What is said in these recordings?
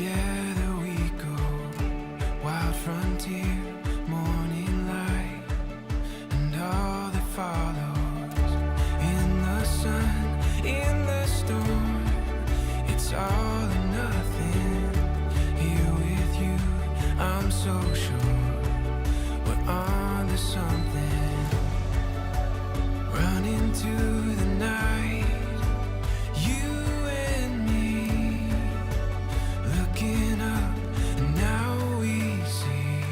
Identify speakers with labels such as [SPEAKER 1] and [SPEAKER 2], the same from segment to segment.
[SPEAKER 1] Together we go, wild frontier, morning light, and all that follows. In the sun, in the storm, it's all or nothing. Here with you, I'm so sure we're on to something. Run into the night, you and me, looking up, and now we see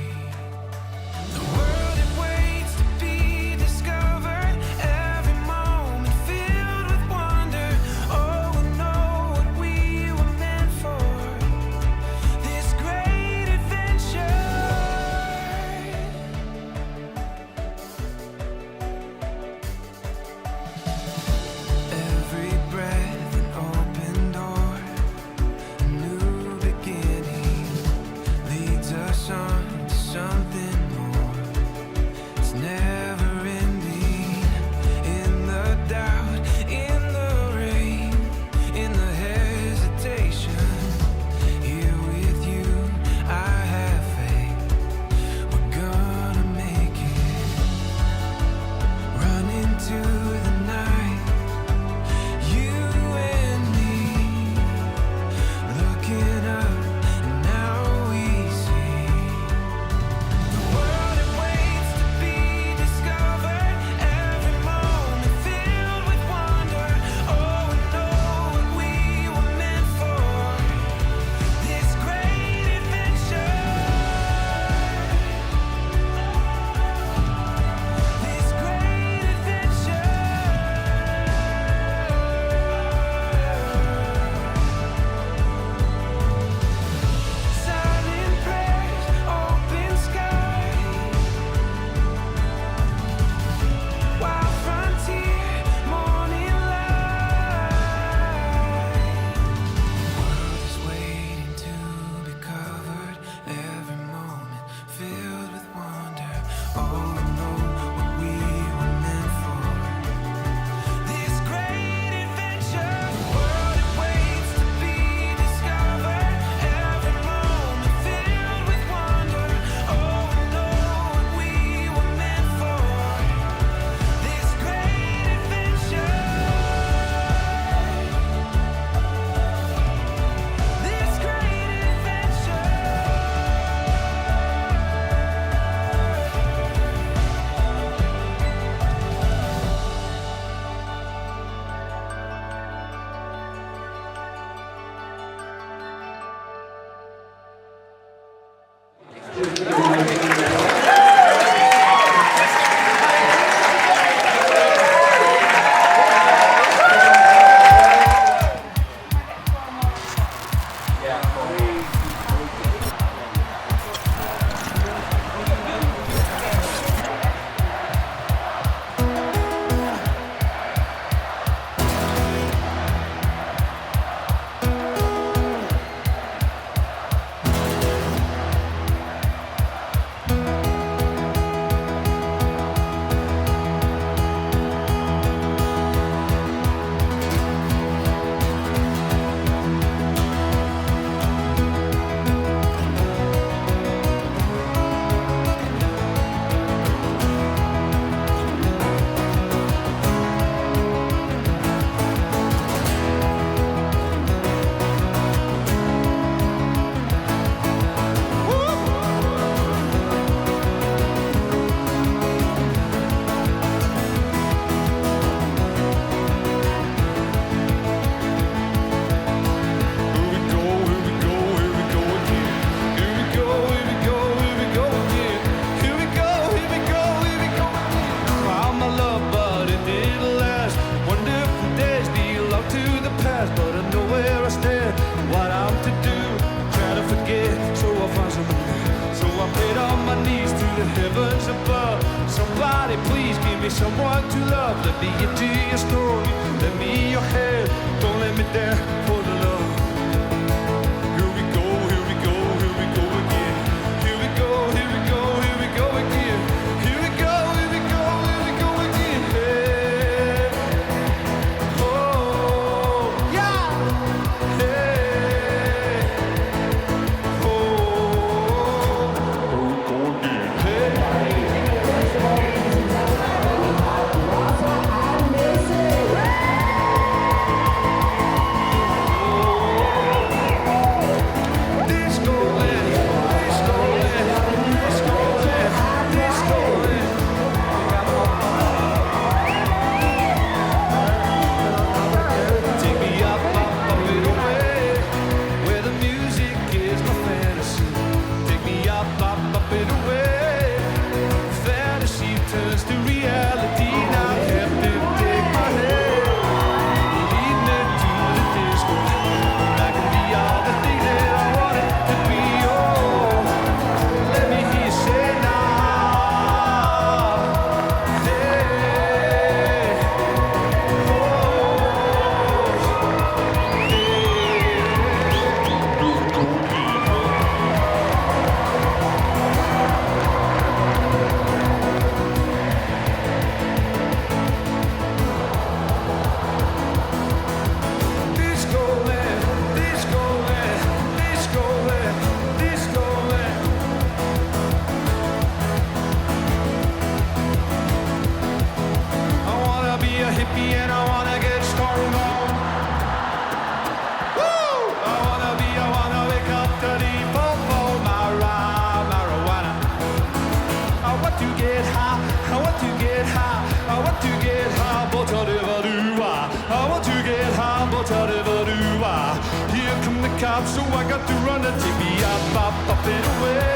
[SPEAKER 1] the world it waits to be discovered. Every moment filled with wonder. Oh, we know what we were meant for, this great adventure. Every breath an open door, a new beginning leads us on to something more. It's never ending. In the doubt, in the rain, in the hesitation, here with you I have faith. We're gonna make it. Run into the night, you and me, looking up, and now we see the world it waits to be discovered. Every moment filled with wonder. Oh, we know what we were meant for, this great adventure. This great adventure. Silent prayers, open sky, wild frontier, morning light. World is waiting to be covered. Every moment filled with wonder. Oh, we know what we were meant for, this great adventure. The world it waits to be discovered. Every moment filled with wonder. Oh, we know what we were meant for, this great adventure. This great adventure. Somebody please give me someone to love. Let me into your story. Let me in your head. Don't let me down for the love. Here we go, here we go, here we go again. Here we go, here we go, here we go again. Here we go, here we go, here we go again. Hey. Oh, yeah. Hey. up and away. Fantasy turns to reality. Now Captain, take my hand, lead me to the disco. I can be all the things that I wanted to be. Oh, let me hear you say now. Hey, Discoland, Discoland, Discoland, Discoland. I wanna be a hippie and I wanna get stoned on. Woo! I wanna wake up to the popo, marijuana. I want to get high, I want to get high, I want to get high, but I never do. I want to get high, but I never do. Here come the cops, so I got to run the tippy up and away.